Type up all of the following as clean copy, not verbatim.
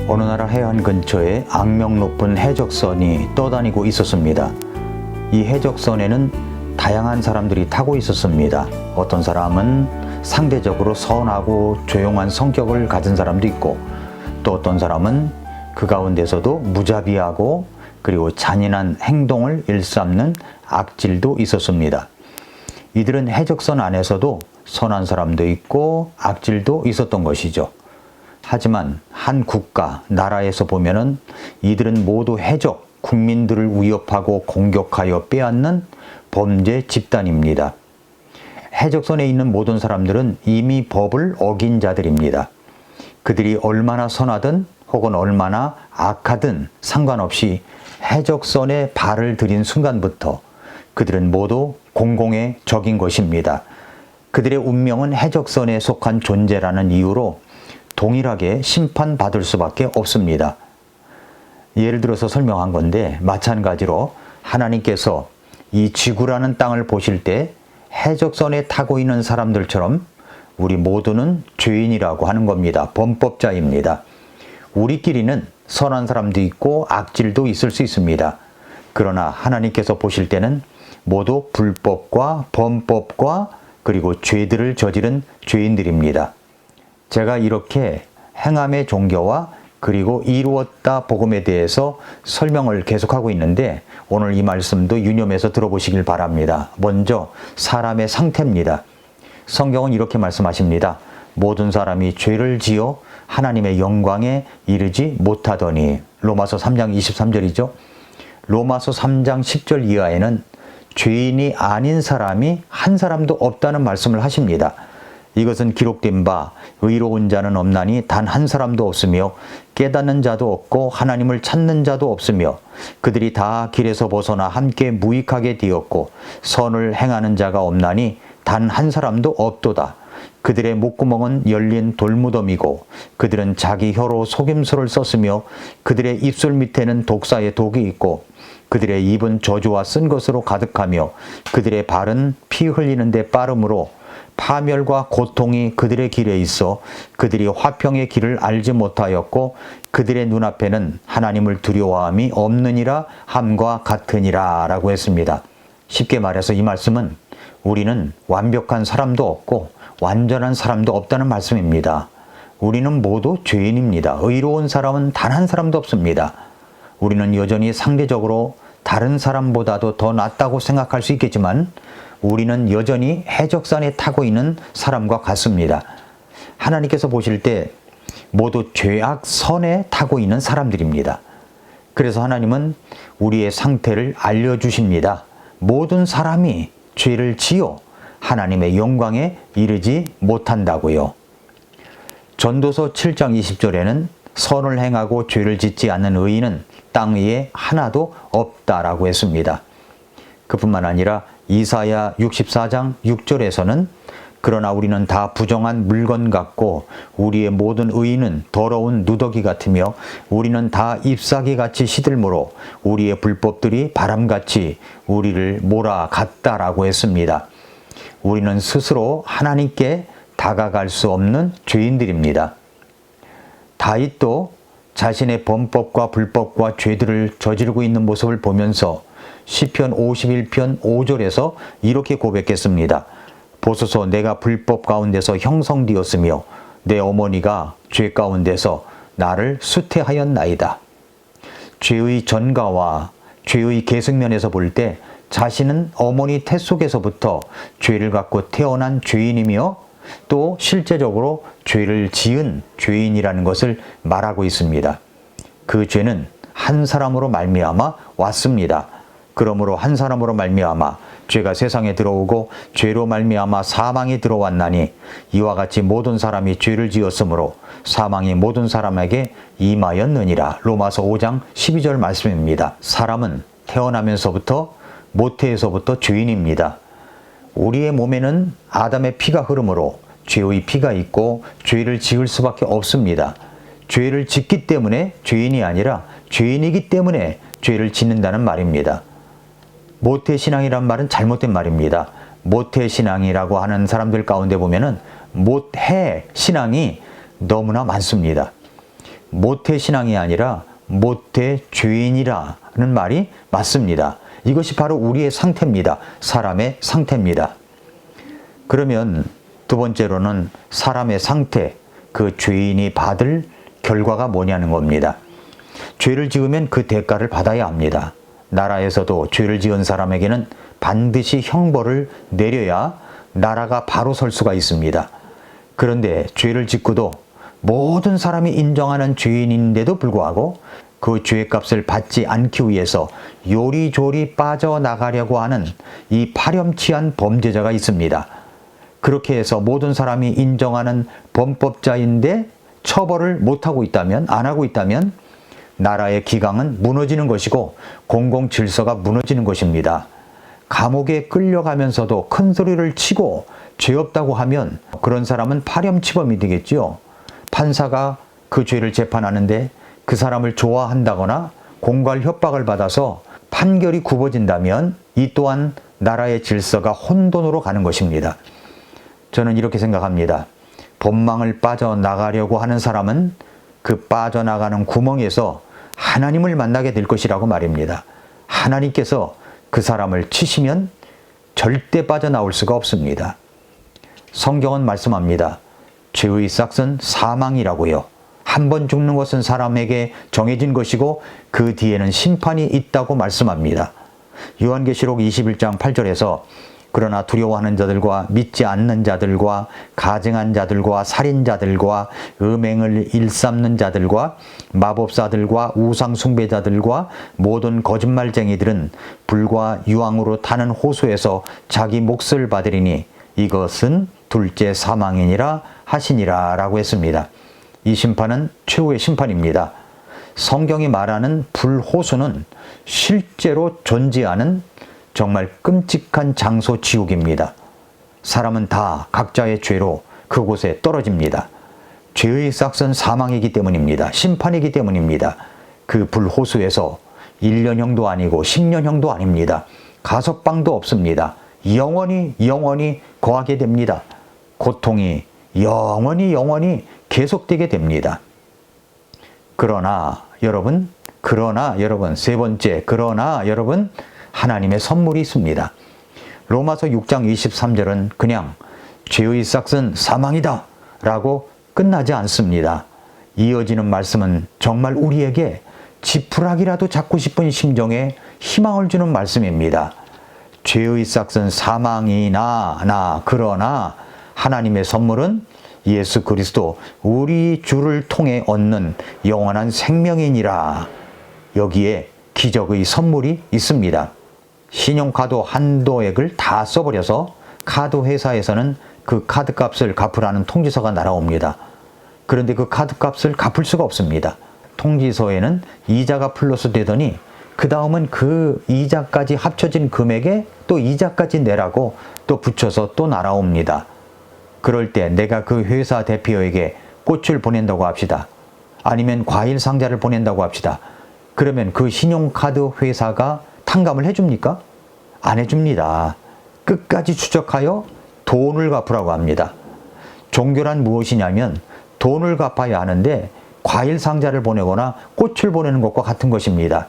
어느 나라 해안 근처에 악명 높은 해적선이 떠다니고 있었습니다. 이 해적선에는 다양한 사람들이 타고 있었습니다. 어떤 사람은 상대적으로 선하고 조용한 성격을 가진 사람도 있고, 또 어떤 사람은 그 가운데서도 무자비하고 그리고 잔인한 행동을 일삼는 악질도 있었습니다. 이들은 해적선 안에서도 선한 사람도 있고 악질도 있었던 것이죠. 하지만 한 국가, 나라에서 보면은 이들은 모두 해적, 국민들을 위협하고 공격하여 빼앗는 범죄 집단입니다. 해적선에 있는 모든 사람들은 이미 법을 어긴 자들입니다. 그들이 얼마나 선하든 혹은 얼마나 악하든 상관없이 해적선에 발을 들인 순간부터 그들은 모두 공공의 적인 것입니다. 그들의 운명은 해적선에 속한 존재라는 이유로 동일하게 심판받을 수밖에 없습니다. 예를 들어서 설명한 건데, 마찬가지로 하나님께서 이 지구라는 땅을 보실 때 해적선에 타고 있는 사람들처럼 우리 모두는 죄인이라고 하는 겁니다. 범법자입니다. 우리끼리는 선한 사람도 있고 악질도 있을 수 있습니다. 그러나 하나님께서 보실 때는 모두 불법과 범법과 그리고 죄들을 저지른 죄인들입니다. 제가 이렇게 행함의 종교와 그리고 이루었다 복음에 대해서 설명을 계속하고 있는데, 오늘 이 말씀도 유념해서 들어보시길 바랍니다. 먼저 사람의 상태입니다. 성경은 이렇게 말씀하십니다. 모든 사람이 죄를 지어 하나님의 영광에 이르지 못하더니. 로마서 3장 23절이죠. 로마서 3장 10절 이하에는 죄인이 아닌 사람이 한 사람도 없다는 말씀을 하십니다. 이것은 기록된 바 의로운 자는 없나니 단 한 사람도 없으며 깨닫는 자도 없고 하나님을 찾는 자도 없으며 그들이 다 길에서 벗어나 함께 무익하게 되었고 선을 행하는 자가 없나니 단 한 사람도 없도다. 그들의 목구멍은 열린 돌무덤이고 그들은 자기 혀로 속임수를 썼으며 그들의 입술 밑에는 독사의 독이 있고 그들의 입은 저주와 쓴 것으로 가득하며 그들의 발은 피 흘리는 데 빠름으로 파멸과 고통이 그들의 길에 있어 그들이 화평의 길을 알지 못하였고 그들의 눈앞에는 하나님을 두려워함이 없느니라 함과 같으니라 라고 했습니다. 쉽게 말해서 이 말씀은 우리는 완벽한 사람도 없고 완전한 사람도 없다는 말씀입니다. 우리는 모두 죄인입니다. 의로운 사람은 단 한 사람도 없습니다. 우리는 여전히 상대적으로 다른 사람보다도 더 낫다고 생각할 수 있겠지만 우리는 여전히 해적선에 타고 있는 사람과 같습니다. 하나님께서 보실 때 모두 죄악 선에 타고 있는 사람들입니다. 그래서 하나님은 우리의 상태를 알려주십니다. 모든 사람이 죄를 지어 하나님의 영광에 이르지 못한다고요. 전도서 7장 20절에는 선을 행하고 죄를 짓지 않는 의인은 땅 위에 하나도 없다라고 했습니다. 그뿐만 아니라 이사야 64장 6절에서는 그러나 우리는 다 부정한 물건 같고 우리의 모든 의인은 더러운 누더기 같으며 우리는 다 잎사귀 같이 시들므로 우리의 불법들이 바람같이 우리를 몰아갔다라고 했습니다. 우리는 스스로 하나님께 다가갈 수 없는 죄인들입니다. 다윗도 자신의 범법과 불법과 죄들을 저지르고 있는 모습을 보면서 시편 51편 5절에서 이렇게 고백했습니다. 보소서 내가 불법 가운데서 형성되었으며 내 어머니가 죄 가운데서 나를 수태하였나이다. 죄의 전가와 죄의 계승면에서 볼 때 자신은 어머니 태 속에서부터 죄를 갖고 태어난 죄인이며 또 실제적으로 죄를 지은 죄인이라는 것을 말하고 있습니다. 그 죄는 한 사람으로 말미암아 왔습니다. 그러므로 한 사람으로 말미암아 죄가 세상에 들어오고 죄로 말미암아 사망이 들어왔나니 이와 같이 모든 사람이 죄를 지었으므로 사망이 모든 사람에게 임하였느니라. 로마서 5장 12절 말씀입니다. 사람은 태어나면서부터 모태에서부터 죄인입니다. 우리의 몸에는 아담의 피가 흐르므로 죄의 피가 있고 죄를 지을 수밖에 없습니다. 죄를 짓기 때문에 죄인이 아니라 죄인이기 때문에 죄를 짓는다는 말입니다. 모태신앙이란 말은 잘못된 말입니다. 모태신앙이라고 하는 사람들 가운데 보면은 모태신앙이 너무나 많습니다. 모태신앙이 아니라 모태죄인이라는 말이 맞습니다. 이것이 바로 우리의 상태입니다. 사람의 상태입니다. 그러면 두 번째로는 사람의 상태, 그 죄인이 받을 결과가 뭐냐는 겁니다. 죄를 지으면 그 대가를 받아야 합니다. 나라에서도 죄를 지은 사람에게는 반드시 형벌을 내려야 나라가 바로 설 수가 있습니다. 그런데 죄를 짓고도 모든 사람이 인정하는 죄인인데도 불구하고 그 죄값을 받지 않기 위해서 요리조리 빠져나가려고 하는 이 파렴치한 범죄자가 있습니다. 그렇게 해서 모든 사람이 인정하는 범법자인데 처벌을 못하고 있다면, 안 하고 있다면 나라의 기강은 무너지는 것이고 공공질서가 무너지는 것입니다. 감옥에 끌려가면서도 큰 소리를 치고 죄 없다고 하면 그런 사람은 파렴치범이 되겠지요. 판사가 그 죄를 재판하는데 그 사람을 좋아한다거나 공갈 협박을 받아서 판결이 굽어진다면 이 또한 나라의 질서가 혼돈으로 가는 것입니다. 저는 이렇게 생각합니다. 법망을 빠져나가려고 하는 사람은 그 빠져나가는 구멍에서 하나님을 만나게 될 것이라고 말입니다. 하나님께서 그 사람을 치시면 절대 빠져나올 수가 없습니다. 성경은 말씀합니다. 죄의 싹은 사망이라고요. 한 번 죽는 것은 사람에게 정해진 것이고 그 뒤에는 심판이 있다고 말씀합니다. 요한계시록 21장 8절에서 그러나 두려워하는 자들과 믿지 않는 자들과 가증한 자들과 살인자들과 음행을 일삼는 자들과 마법사들과 우상숭배자들과 모든 거짓말쟁이들은 불과 유황으로 타는 호수에서 자기 몫을 받으리니 이것은 둘째 사망이니라 하시니라 라고 했습니다. 이 심판은 최후의 심판입니다. 성경이 말하는 불호수는 실제로 존재하는 정말 끔찍한 장소 지옥입니다. 사람은 다 각자의 죄로 그곳에 떨어집니다. 죄의 싹은 사망이기 때문입니다. 심판이기 때문입니다. 그 불호수에서 1년형도 아니고 10년형도 아닙니다. 가석방도 없습니다. 영원히 거하게 됩니다. 고통이 영원히 계속되게 됩니다. 그러나 여러분 세 번째, 그러나 여러분 하나님의 선물이 있습니다. 로마서 6장 23절은 그냥 죄의 싹은 사망이다 라고 끝나지 않습니다. 이어지는 말씀은 정말 우리에게 지푸라기라도 잡고 싶은 심정에 희망을 주는 말씀입니다. 죄의 싹은 사망이나 그러나 하나님의 선물은 예수 그리스도 우리 주를 통해 얻는 영원한 생명이니라. 여기에 기적의 선물이 있습니다. 신용카드 한도액을 다 써버려서 카드 회사에서는 그 카드값을 갚으라는 통지서가 날아옵니다. 그런데 그 카드값을 갚을 수가 없습니다. 통지서에는 이자가 플러스 되더니 그 다음은 그 이자까지 합쳐진 금액에 또 이자까지 내라고 또 붙여서 또 날아옵니다. 그럴 때 내가 그 회사 대표에게 꽃을 보낸다고 합시다. 아니면 과일 상자를 보낸다고 합시다. 그러면 그 신용카드 회사가 탕감을 해줍니까? 안 해줍니다. 끝까지 추적하여 돈을 갚으라고 합니다. 종교란 무엇이냐면 돈을 갚아야 하는데 과일 상자를 보내거나 꽃을 보내는 것과 같은 것입니다.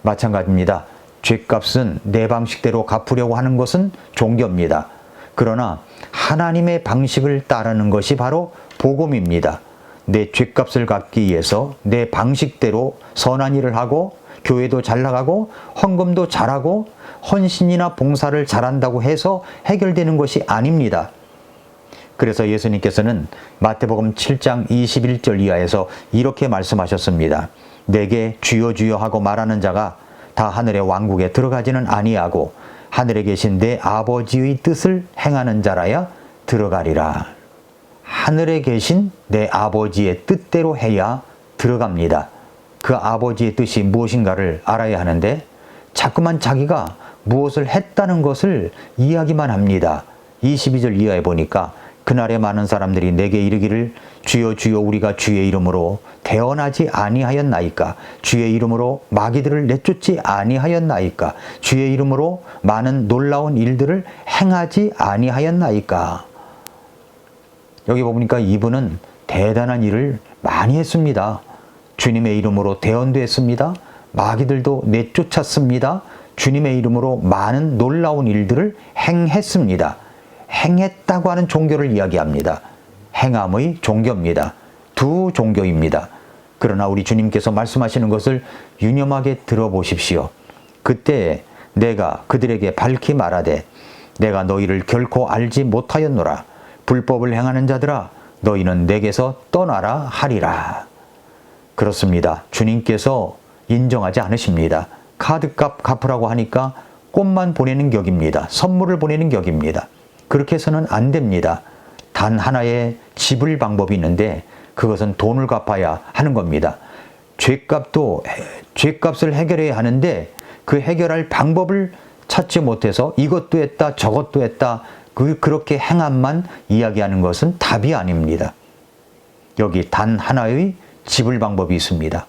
마찬가지입니다. 죄값은 내 방식대로 갚으려고 하는 것은 종교입니다. 그러나 하나님의 방식을 따르는 것이 바로 복음입니다. 내 죄값을 갚기 위해서 내 방식대로 선한 일을 하고 교회도 잘 나가고 헌금도 잘하고 헌신이나 봉사를 잘한다고 해서 해결되는 것이 아닙니다. 그래서 예수님께서는 마태복음 7장 21절 이하에서 이렇게 말씀하셨습니다. 내게 주여 주여 하고 말하는 자가 다 하늘의 왕국에 들어가지는 아니하고 하늘에 계신 내 아버지의 뜻을 행하는 자라야 들어가리라. 하늘에 계신 내 아버지의 뜻대로 해야 들어갑니다. 그 아버지의 뜻이 무엇인가를 알아야 하는데 자꾸만 자기가 무엇을 했다는 것을 이야기만 합니다. 22절 이하에 보니까 그날에 많은 사람들이 내게 이르기를 주여 주여 우리가 주의 이름으로 대언하지 아니하였나이까? 주의 이름으로 마귀들을 내쫓지 아니하였나이까? 주의 이름으로 많은 놀라운 일들을 행하지 아니하였나이까? 여기 보니까 이분은 대단한 일을 많이 했습니다. 주님의 이름으로 대언됐습니다. 마귀들도 내쫓았습니다. 주님의 이름으로 많은 놀라운 일들을 행했습니다. 행했다고 하는 종교를 이야기합니다. 행함의 종교입니다. 두 종교입니다. 그러나 우리 주님께서 말씀하시는 것을 유념하게 들어보십시오. 그때 내가 그들에게 밝히 말하되 내가 너희를 결코 알지 못하였노라. 불법을 행하는 자들아 너희는 내게서 떠나라 하리라. 그렇습니다. 주님께서 인정하지 않으십니다. 카드값 갚으라고 하니까 꽃만 보내는 격입니다. 선물을 보내는 격입니다. 그렇게 해서는 안 됩니다. 단 하나의 지불 방법이 있는데 그것은 돈을 갚아야 하는 겁니다. 죄값을 해결해야 하는데 그 해결할 방법을 찾지 못해서 이것도 했다 저것도 했다 그렇게 행함만 이야기하는 것은 답이 아닙니다. 여기 단 하나의 지불 방법이 있습니다.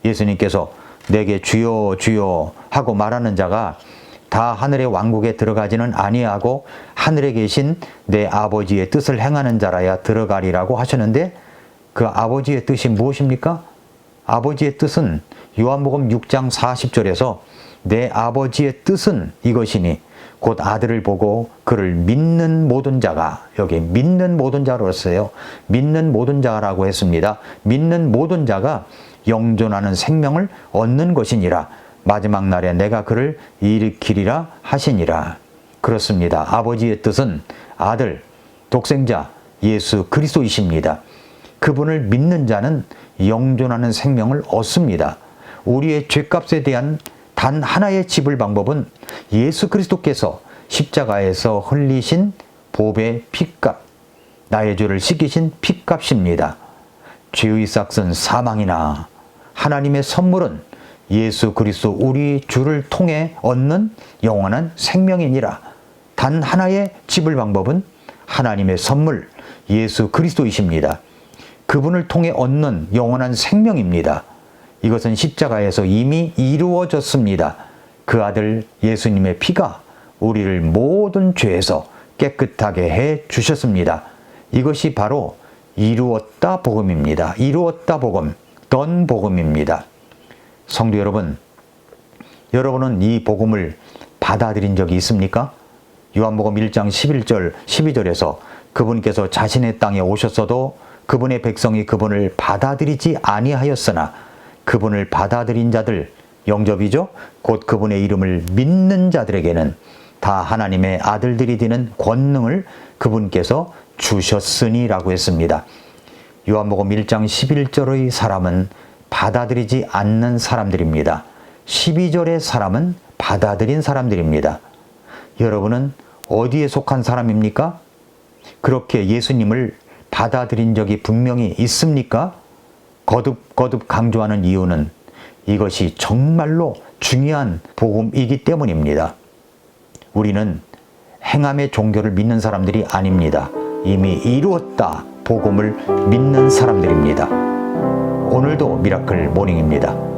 예수님께서 내게 주여 주여 하고 말하는 자가 다 하늘의 왕국에 들어가지는 아니하고 하늘에 계신 내 아버지의 뜻을 행하는 자라야 들어가리라고 하셨는데 그 아버지의 뜻이 무엇입니까? 아버지의 뜻은 요한복음 6장 40절에서 내 아버지의 뜻은 이것이니 곧 아들을 보고 그를 믿는 모든 자가, 여기 믿는 모든 자로 했어요. 믿는 모든 자라고 했습니다. 믿는 모든 자가 영존하는 생명을 얻는 것이니라. 마지막 날에 내가 그를 일으키리라 하시니라. 그렇습니다. 아버지의 뜻은 아들, 독생자 예수 그리스도이십니다. 그분을 믿는 자는 영존하는 생명을 얻습니다. 우리의 죄값에 대한 단 하나의 지불 방법은 예수 그리스도께서 십자가에서 흘리신 보배 피값, 나의 죄를 씻기신 피값입니다. 죄의 삭은 사망이나 하나님의 선물은 예수 그리스도 우리 주를 통해 얻는 영원한 생명이니라. 단 하나의 지불 방법은 하나님의 선물 예수 그리스도이십니다. 그분을 통해 얻는 영원한 생명입니다. 이것은 십자가에서 이미 이루어졌습니다. 그 아들 예수님의 피가 우리를 모든 죄에서 깨끗하게 해 주셨습니다. 이것이 바로 이루었다 복음입니다. 이루었다 복음, 던 복음입니다. 성도 여러분, 여러분은 이 복음을 받아들인 적이 있습니까? 요한복음 1장 11절, 12절에서 그분께서 자신의 땅에 오셨어도 그분의 백성이 그분을 받아들이지 아니하였으나 그분을 받아들인 자들, 영접이죠. 곧 그분의 이름을 믿는 자들에게는 다 하나님의 아들들이 되는 권능을 그분께서 주셨으니라고 했습니다. 요한복음 1장 11절의 사람은 받아들이지 않는 사람들입니다. 12절의 사람은 받아들인 사람들입니다. 여러분은 어디에 속한 사람입니까? 그렇게 예수님을 받아들인 적이 분명히 있습니까? 거듭 강조하는 이유는 이것이 정말로 중요한 복음이기 때문입니다. 우리는 행함의 종교를 믿는 사람들이 아닙니다. 이미 이루었다 복음을 믿는 사람들입니다. 오늘도 미라클 모닝입니다.